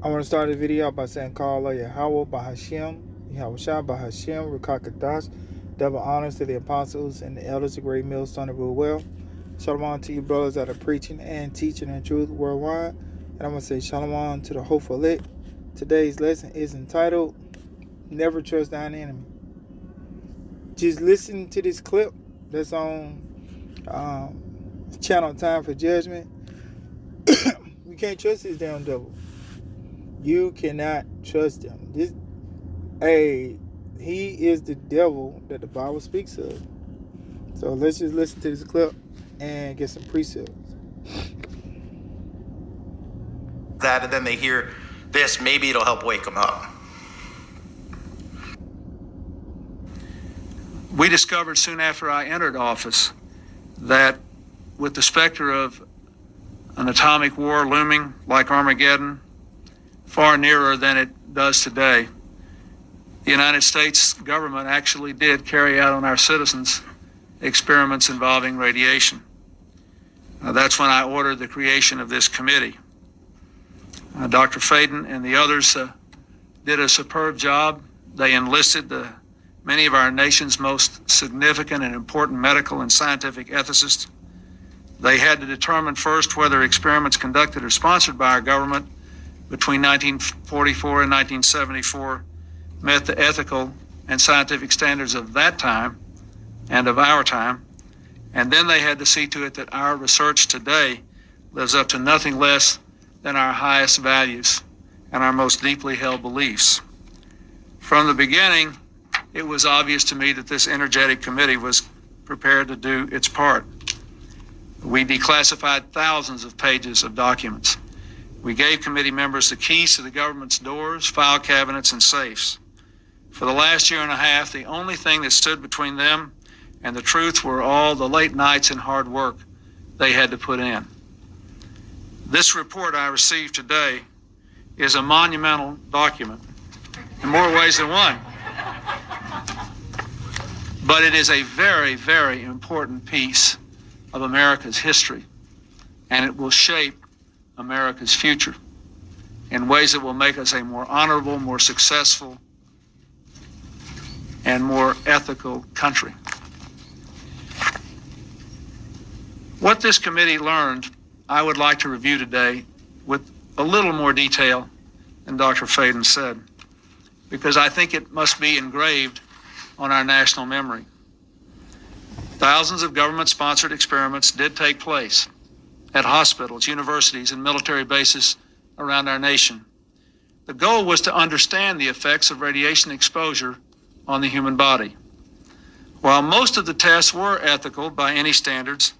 I want to start the video out by saying, Call Allah Yahweh Bahashem, Yahushua Bahashem, Rukakadash, double honors to the apostles and the elders of Great Millstone that rule well. Shalom to you brothers that are preaching and teaching in truth worldwide. And I'm going to say shalom to the hopeful elect. Today's lesson is entitled, Never Trust Thine Enemy. Just listen to this clip that's on channel Time for Judgment. You can't trust this damn devil. You cannot trust him. He is the devil that the Bible speaks of. So let's just listen to this clip and get some precepts. That, and then they hear this, maybe it'll help wake them up. We discovered soon after I entered office that with the specter of an atomic war looming like Armageddon, far nearer than it does today, the United States government actually did carry out on our citizens experiments involving radiation. That's when I ordered the creation of this committee. Dr. Faden and the others did a superb job. They enlisted many of our nation's most significant and important medical and scientific ethicists. They had to determine first whether experiments conducted or sponsored by our government between 1944 and 1974 met the ethical and scientific standards of that time and of our time. And then they had to see to it that our research today lives up to nothing less than our highest values and our most deeply held beliefs. From the beginning, it was obvious to me that this energetic committee was prepared to do its part. We declassified thousands of pages of documents. We gave committee members the keys to the government's doors, file cabinets, and safes. For the last year and a half, the only thing that stood between them and the truth were all the late nights and hard work they had to put in. This report I received today is a monumental document in more ways than one. But it is a very, very important piece of America's history, and it will shape America's future in ways that will make us a more honorable, more successful, and more ethical country. What this committee learned, I would like to review today with a little more detail than Dr. Faden said, because I think it must be engraved on our national memory. Thousands of government-sponsored experiments did take place at hospitals, universities, and military bases around our nation. The goal was to understand the effects of radiation exposure on the human body. While most of the tests were ethical by any standards,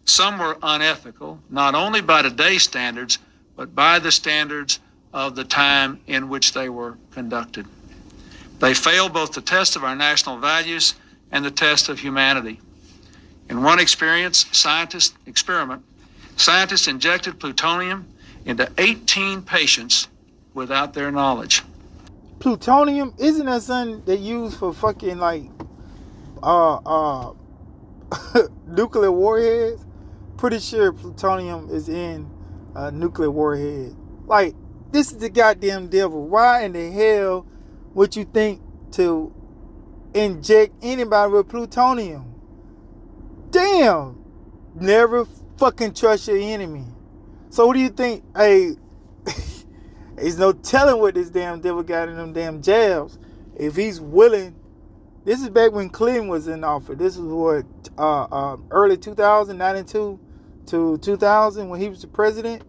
some were unethical, not only by today's standards, but by the standards of the time in which they were conducted. They failed both the test of our national values and the test of humanity. In one scientists injected plutonium into 18 patients without their knowledge. Plutonium, isn't that something they use for fucking nuclear warheads? Pretty sure plutonium is in a nuclear warhead. Like, this is the goddamn devil. Why in the hell would you think to inject anybody with plutonium? Damn. Never fucking trust your enemy. So what do you think? Hey, there's no telling what this damn devil got in them damn jabs. If he's willing. This is back when Clinton was in office. This was what, early 2092 to 2000 when he was the president.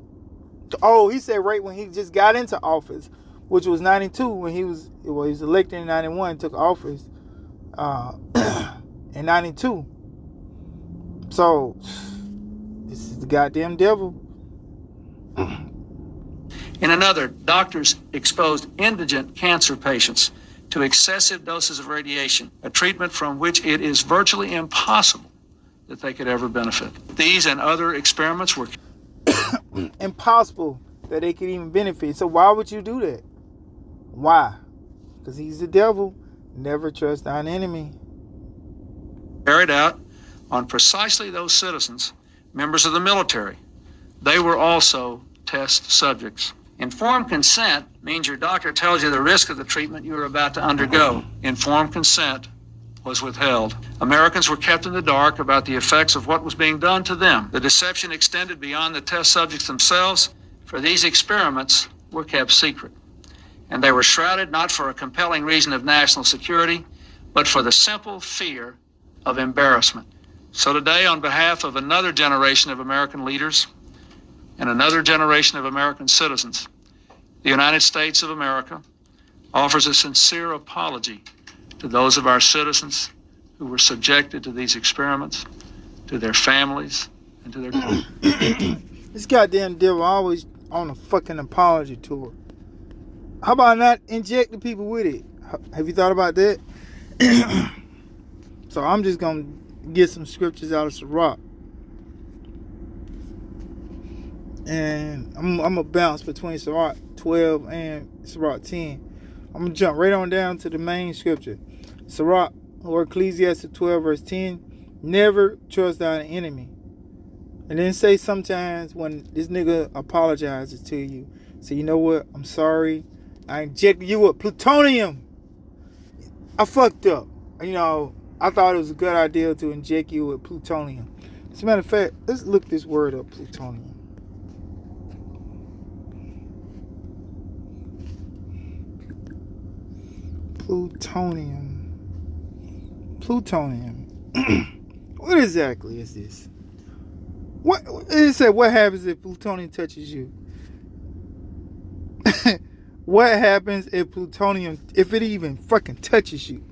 Oh, he said right when he just got into office, which was 92 when he was elected in 91, took office in 92. So this is the goddamn devil. In another, doctors exposed indigent cancer patients to excessive doses of radiation, a treatment from which it is virtually impossible that they could ever benefit. These and other experiments were impossible that they could even benefit. So why would you do that? Why? Because he's the devil. Never trust thine enemy. Carried out on precisely those citizens, members of the military. They were also test subjects. Informed consent means your doctor tells you the risk of the treatment you are about to undergo. Informed consent was withheld. Americans were kept in the dark about the effects of what was being done to them. The deception extended beyond the test subjects themselves, for these experiments were kept secret. And they were shrouded not for a compelling reason of national security, but for the simple fear of embarrassment. So today, on behalf of another generation of American leaders and another generation of American citizens, the United States of America offers a sincere apology to those of our citizens who were subjected to these experiments, to their families, and to their... This goddamn devil always on a fucking apology tour. How about not injecting people with it? Have you thought about that? So I'm just going to get some scriptures out of Sirach. And I'm going to bounce between Sirach 12 and Sirach 10. I'm going to jump right on down to the main scripture. Sirach, or Ecclesiastes 12 verse 10. Never trust thine enemy. And then say sometimes when this nigga apologizes to you, say, you know what, I'm sorry. I injected you with plutonium. I fucked up. You know, I thought it was a good idea to inject you with plutonium. As a matter of fact, let's look this word up, plutonium. Plutonium. What exactly is this? What it said? What happens if plutonium touches you? What happens if plutonium, if it even fucking touches you?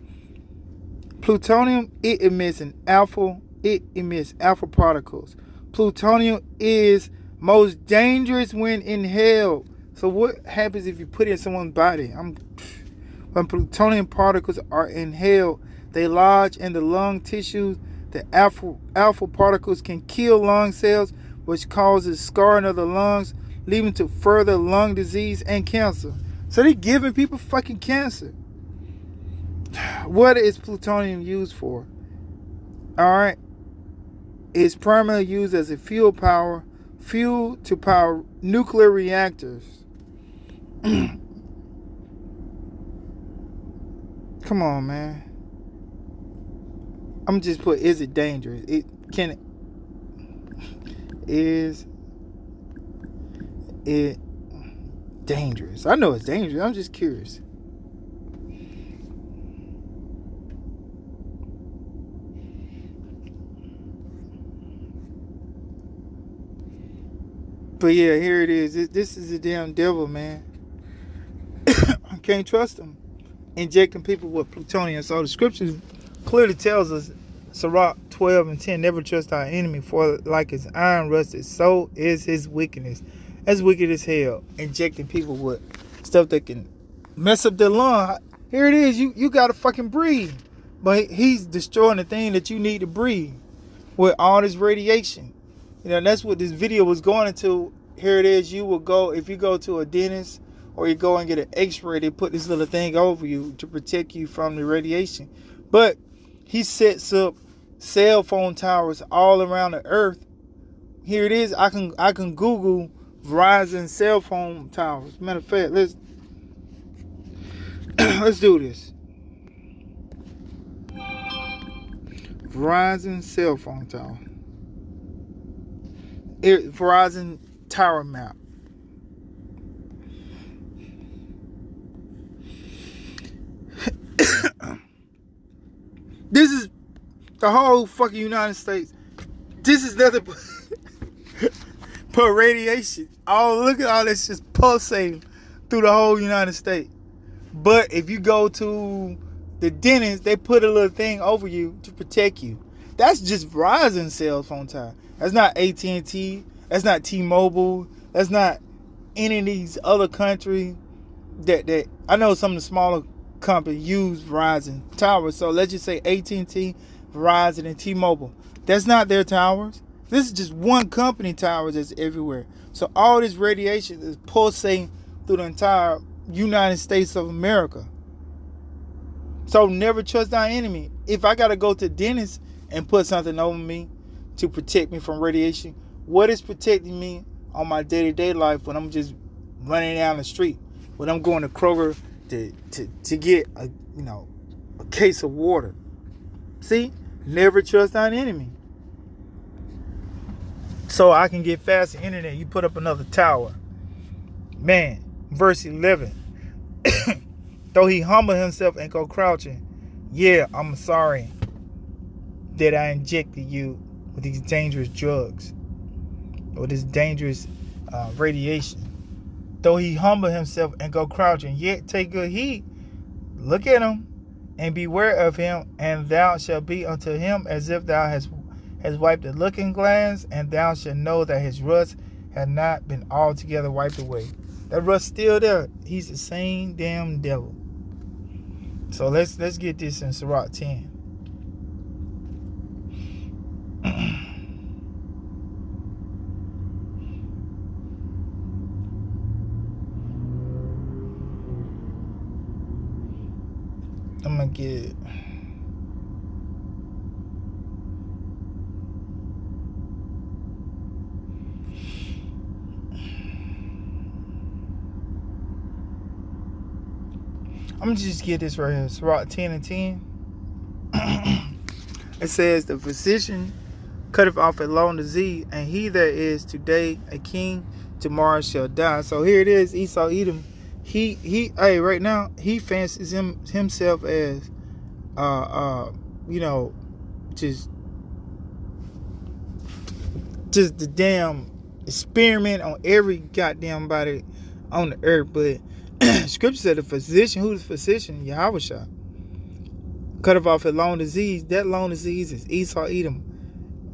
Plutonium, it emits alpha particles. Plutonium is most dangerous when inhaled. So what happens if you put it in someone's body? When plutonium particles are inhaled, they lodge in the lung tissues. The alpha particles can kill lung cells, which causes scarring of the lungs, leading to further lung disease and cancer. So they're giving people fucking cancer. What is plutonium used for? Alright. It's primarily used as a fuel to power nuclear reactors. Come on, man. I'm just put, is it dangerous? Is it dangerous? I know it's dangerous. I'm just curious. But yeah, here it is. This is the damn devil, man. I can't trust him. Injecting people with plutonium. So the scriptures clearly tells us, Sirach 12 and 10, never trust our enemy, for like his iron rusted, so is his wickedness. That's wicked as hell. Injecting people with stuff that can mess up their lung. Here it is. You gotta fucking breathe. But he's destroying the thing that you need to breathe with all this radiation. You know, that's what this video was going into. Here it is. You will go, if you go to a dentist or you go and get an x-ray, they put this little thing over you to protect you from the radiation. But he sets up cell phone towers all around the earth. Here it is. I can Google Verizon cell phone towers. Matter of fact, let's do this. Verizon cell phone tower. Verizon tower map. This is the whole fucking United States. This is nothing but radiation. Oh, look at all this just pulsating through the whole United States. But if you go to the dentist, they put a little thing over you to protect you. That's just Verizon cell phone tower. That's not AT&T. That's not T-Mobile. That's not any of these other countries that I know some of the smaller companies use Verizon towers. So let's just say AT&T, Verizon, and T-Mobile. That's not their towers. This is just one company towers that's everywhere. So all this radiation is pulsating through the entire United States of America. So never trust our enemy. If I got to go to the dentist and put something over me to protect me from radiation, what is protecting me on my day-to-day life when I'm just running down the street, when I'm going to Kroger to get a case of water. See, never trust thine enemy. So I can get faster internet. You put up another tower. Man, verse 11. Though he humble himself and go crouching, yeah, I'm sorry that I injected you with these dangerous drugs or this dangerous radiation. Though he humble himself and go crouching, yet take good heed. Look at him and beware of him, and thou shalt be unto him as if thou hast wiped a looking glass, and thou shalt know that his rust had not been altogether wiped away. That rust still there. He's the same damn devil. So let's get this in Sirach 10. I'm gonna get I'm gonna just get this right here. Sirach 10 and 10. It says, the physician cutteth off a long disease, and he that is today a king, tomorrow shall die. So here it is, Esau Edom. Right now, he fancies himself as just the damn experiment on every goddamn body on the earth. But Scripture said the physician, who's the physician? Yahushua. Cut off a long disease. That long disease is Esau Edom.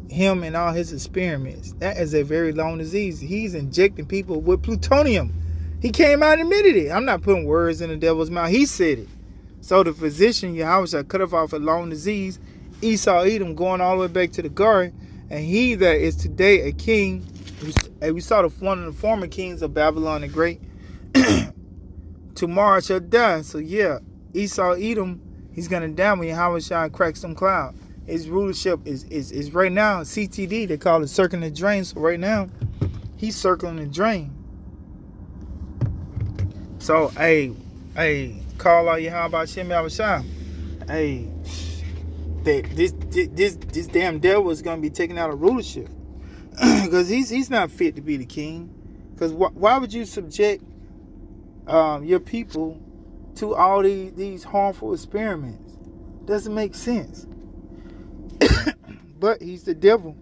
Him and all his experiments. That is a very long disease. He's injecting people with plutonium. He came out and admitted it. I'm not putting words in the devil's mouth. He said it. So the physician, Yahushua, cut off a long disease. Esau Edom going all the way back to the garden. And he that is today a king. We saw one of the former kings of Babylon the Great. Tomorrow shall die. So yeah, Esau Edom, he's gonna die when Yahushua cracks some cloud. His rulership is right now CTD. They call it circling the drain. So right now, he's circling the drain. So call out Yahweh Shem Yahushua. This damn devil is gonna be taken out of rulership because he's not fit to be the king. Because why would you subject your people to all these harmful experiments? Doesn't make sense. But he's the devil.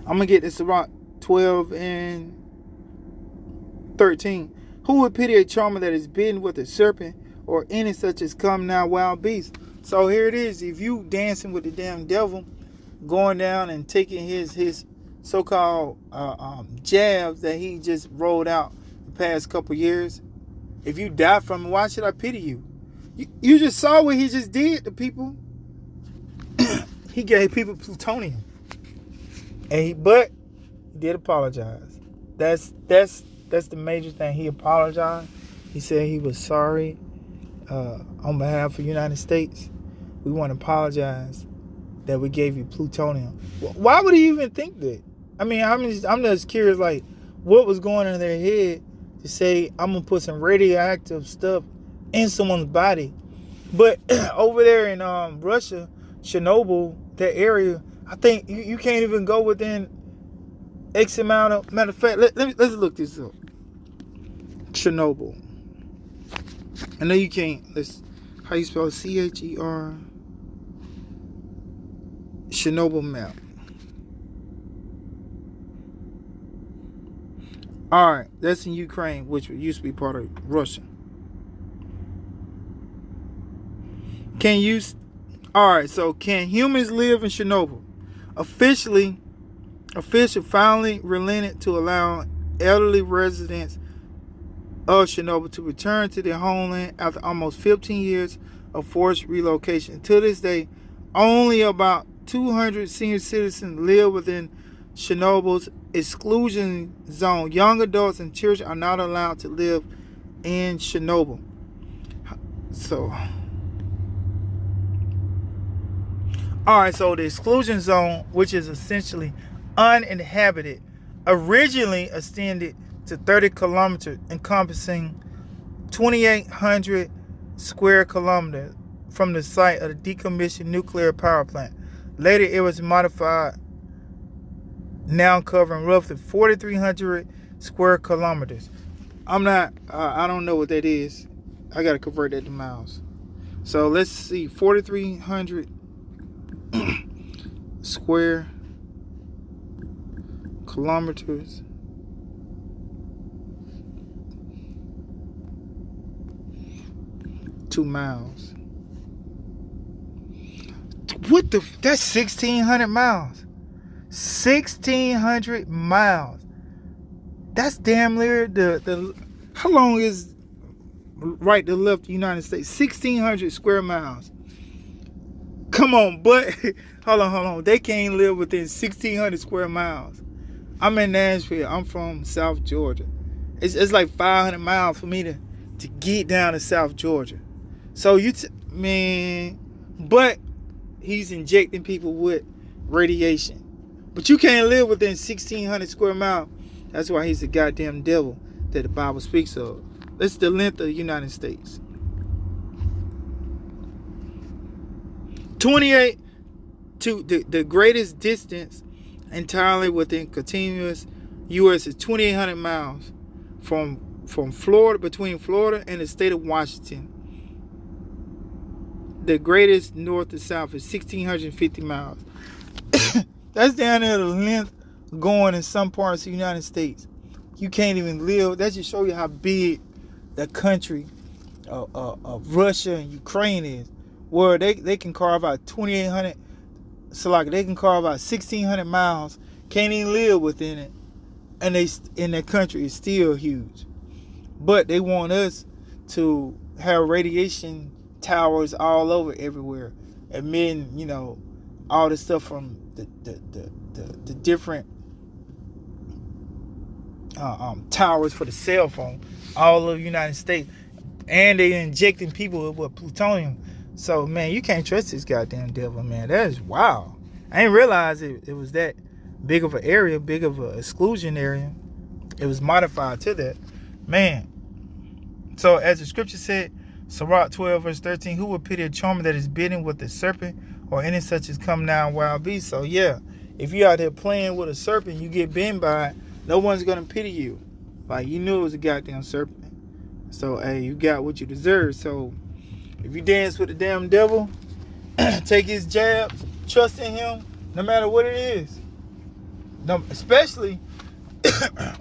I'm gonna get this Sirach 12 and 13. Who would pity a charmer that is bitten with a serpent, or any such as come now wild beast? So here it is. If you dancing with the damn devil, going down and taking his so-called jabs that he just rolled out the past couple years, if you die from it, why should I pity you? You just saw what he just did to people. He gave people plutonium, but he did apologize. That's the major thing. He apologized. He said he was sorry on behalf of the United States. We want to apologize that we gave you plutonium. Why would he even think that? I mean, I'm just curious, like, what was going on in their head to say, I'm going to put some radioactive stuff in someone's body. But over there in Russia, Chernobyl, that area, I think you can't even go within X amount of... Matter of fact, let's look this up. Chernobyl. I know you can't. How you spell it? CHER. Chernobyl map. Alright, that's in Ukraine, which used to be part of Russia. Alright, so can humans live in Chernobyl? Official finally relented to allow elderly residents of Chernobyl to return to their homeland after almost 15 years of forced relocation. To this day, only about 200 senior citizens live within Chernobyl's exclusion zone. Young adults and children are not allowed to live in Chernobyl. So, alright, so the exclusion zone, which is essentially uninhabited, originally extended to 30 kilometers, encompassing 2,800 square kilometers from the site of the decommissioned nuclear power plant. Later, it was modified, now covering roughly 4,300 square kilometers. I don't know what that is. I got to convert that to miles. So let's see, 4,300 square kilometers. Two miles. What the? That's 1,600 miles. 1,600 miles. That's damn near the. How long is right to left the United States? 1,600 square miles. Come on, but hold on. They can't live within 1,600 square miles. I'm in Nashville. I'm from South Georgia. It's like 500 miles for me to get down to South Georgia. So man, but he's injecting people with radiation. But you can't live within 1,600 square miles. That's why he's the goddamn devil that the Bible speaks of. That's the length of the United States. 28 to the greatest distance entirely within continuous U.S. is 2,800 miles from Florida, between Florida and the state of Washington. The greatest north to south is 1,650 miles. That's down there the length going in some parts of the United States. You can't even live. That just shows you how big the country of Russia and Ukraine is. Where they can carve out 2,800, so like they can carve out 1,600 miles, can't even live within it, and their country is still huge. But they want us to have radiation towers all over everywhere, emitting, all the stuff from the different towers for the cell phone all over the United States, and they injecting people with plutonium. So man, you can't trust this goddamn devil, man. That is wild. I didn't realize it was that big of an area, big of an exclusion area. It was modified to that, man. So as the scripture said, Sirach 12 verse 13, who will pity a charmer that is bitten with a serpent, or any such as come down wild beast? So yeah, if you out there playing with a serpent, you get bitten by it, no one's gonna pity you. Like, you knew it was a goddamn serpent. So hey, you got what you deserve. So if you dance with the damn devil, take his jabs, trust in him, no matter what it is. No, especially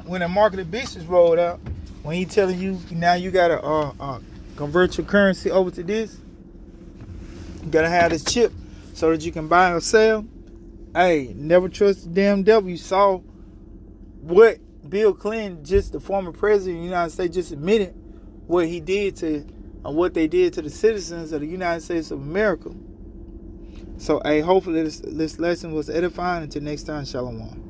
when the mark of the beast is rolled out, when he telling you now you gotta convert your currency over to this. You gotta have this chip so that you can buy or sell. Hey, never trust the damn devil. You saw what Bill Clinton, just the former president of the United States, just admitted what he did to, what they did to the citizens of the United States of America. So, hey, hopefully this lesson was edifying. Until next time, shalom.